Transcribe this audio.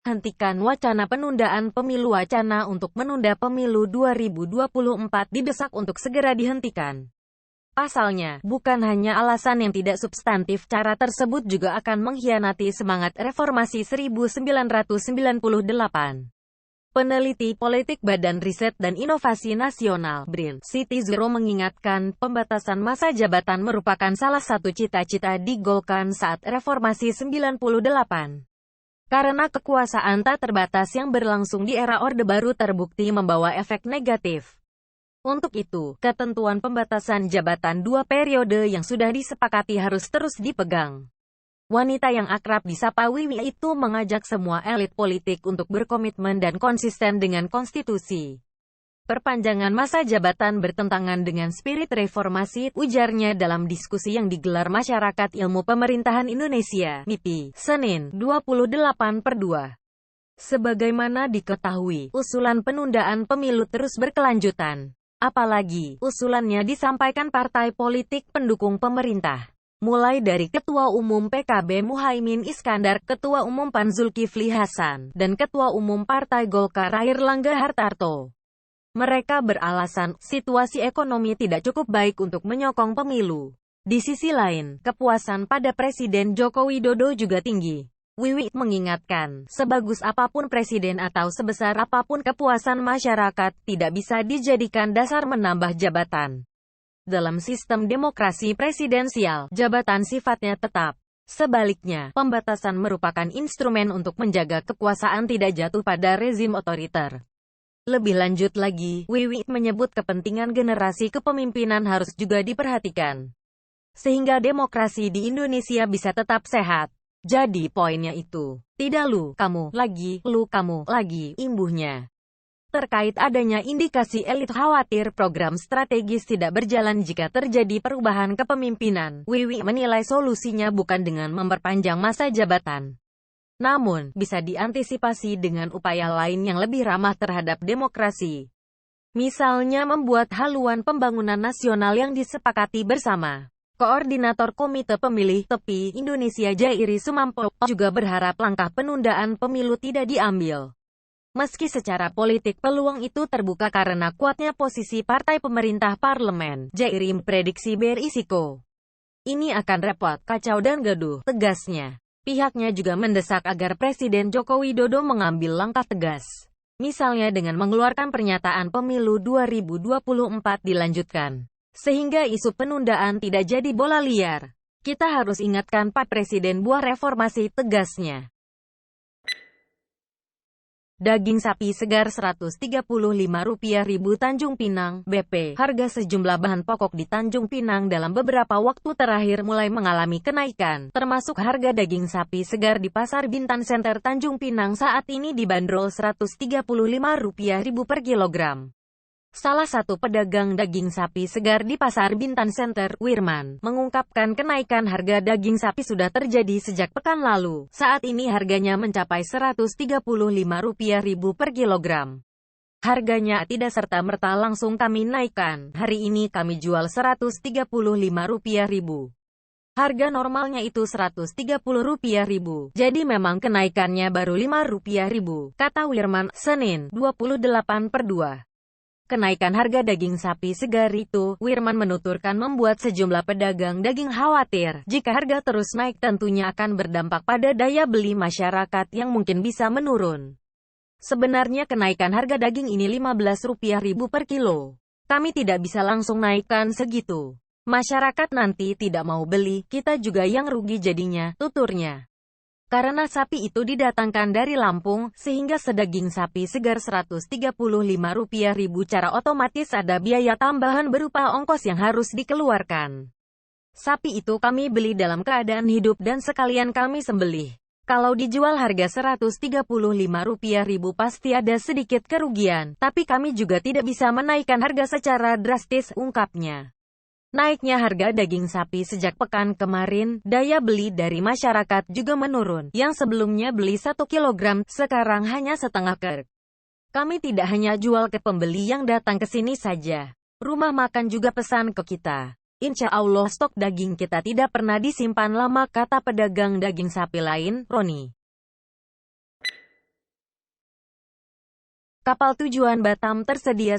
Hentikan wacana penundaan pemilu. Wacana untuk menunda pemilu 2024 didesak untuk segera dihentikan. Pasalnya, bukan hanya alasan yang tidak substantif, cara tersebut juga akan mengkhianati semangat reformasi 1998. Peneliti politik Badan Riset dan Inovasi Nasional (BRIN), Siti Zuro mengingatkan, pembatasan masa jabatan merupakan salah satu cita-cita digolkan saat reformasi 98. Karena kekuasaan tak terbatas yang berlangsung di era Orde Baru terbukti membawa efek negatif. Untuk itu, ketentuan pembatasan jabatan 2 periode yang sudah disepakati harus terus dipegang. Wanita yang akrab disapa Wiwi itu mengajak semua elit politik untuk berkomitmen dan konsisten dengan konstitusi. Perpanjangan masa jabatan bertentangan dengan spirit reformasi, ujarnya dalam diskusi yang digelar Masyarakat Ilmu Pemerintahan Indonesia, MIPI, Senin, 28/2. Sebagaimana diketahui, usulan penundaan pemilu terus berkelanjutan. Apalagi, usulannya disampaikan partai politik pendukung pemerintah. Mulai dari Ketua Umum PKB Muhaimin Iskandar, Ketua Umum PAN Zulkifli Hasan, dan Ketua Umum Partai Golkar Airlangga Hartarto. Mereka beralasan, situasi ekonomi tidak cukup baik untuk menyokong pemilu. Di sisi lain, kepuasan pada Presiden Joko Widodo juga tinggi. Wiwi mengingatkan, sebagus apapun presiden atau sebesar apapun kepuasan masyarakat, tidak bisa dijadikan dasar menambah jabatan. Dalam sistem demokrasi presidensial, jabatan sifatnya tetap. Sebaliknya, pembatasan merupakan instrumen untuk menjaga kekuasaan tidak jatuh pada rezim otoriter. Lebih lanjut lagi, Wiwi menyebut kepentingan generasi kepemimpinan harus juga diperhatikan. Sehingga demokrasi di Indonesia bisa tetap sehat. Jadi poinnya itu, tidak lu, kamu, lagi, lu, kamu, lagi, imbuhnya. Terkait adanya indikasi elit khawatir program strategis tidak berjalan jika terjadi perubahan kepemimpinan, Wiwi menilai solusinya bukan dengan memperpanjang masa jabatan. Namun, bisa diantisipasi dengan upaya lain yang lebih ramah terhadap demokrasi. Misalnya membuat haluan pembangunan nasional yang disepakati bersama. Koordinator Komite Pemilih TEPI Indonesia Jairi Sumampo juga berharap langkah penundaan pemilu tidak diambil. Meski secara politik peluang itu terbuka karena kuatnya posisi partai pemerintah parlemen, Jairi memprediksi berisiko ini akan repot, kacau dan gaduh, tegasnya. Pihaknya juga mendesak agar Presiden Joko Widodo mengambil langkah tegas. Misalnya dengan mengeluarkan pernyataan pemilu 2024 dilanjutkan. Sehingga isu penundaan tidak jadi bola liar. Kita harus ingatkan Pak Presiden buah reformasi, tegasnya. Daging sapi segar Rp135.000 Tanjung Pinang, BP. Harga sejumlah bahan pokok di Tanjung Pinang dalam beberapa waktu terakhir mulai mengalami kenaikan, termasuk harga daging sapi segar di Pasar Bintan Center Tanjung Pinang saat ini dibanderol Rp135.000 per kilogram. Salah satu pedagang daging sapi segar di Pasar Bintan Center, Wirman, mengungkapkan kenaikan harga daging sapi sudah terjadi sejak pekan lalu. Saat ini harganya mencapai Rp135.000 per kilogram. Harganya tidak serta-merta langsung kami naikkan. Hari ini kami jual Rp135.000. Harga normalnya itu Rp130.000. Jadi memang kenaikannya baru Rp5.000, kata Wirman, Senin, 28/2. Kenaikan harga daging sapi segar itu, Wirman menuturkan, membuat sejumlah pedagang daging khawatir, jika harga terus naik tentunya akan berdampak pada daya beli masyarakat yang mungkin bisa menurun. Sebenarnya kenaikan harga daging ini Rp15.000 per kilo. Kami tidak bisa langsung naikkan segitu. Masyarakat nanti tidak mau beli, kita juga yang rugi jadinya, tuturnya. Karena sapi itu didatangkan dari Lampung, sehingga sedaging sapi segar Rp135.000 cara otomatis ada biaya tambahan berupa ongkos yang harus dikeluarkan. Sapi itu kami beli dalam keadaan hidup dan sekalian kami sembelih. Kalau dijual harga Rp135.000 pasti ada sedikit kerugian, tapi kami juga tidak bisa menaikkan harga secara drastis, ungkapnya. Naiknya harga daging sapi sejak pekan kemarin, daya beli dari masyarakat juga menurun. Yang sebelumnya beli 1 kilogram, sekarang hanya setengah kg. Kami tidak hanya jual ke pembeli yang datang ke sini saja. Rumah makan juga pesan ke kita. Insya Allah stok daging kita tidak pernah disimpan lama, kata pedagang daging sapi lain, Roni. kapal tujuan Batam tersedia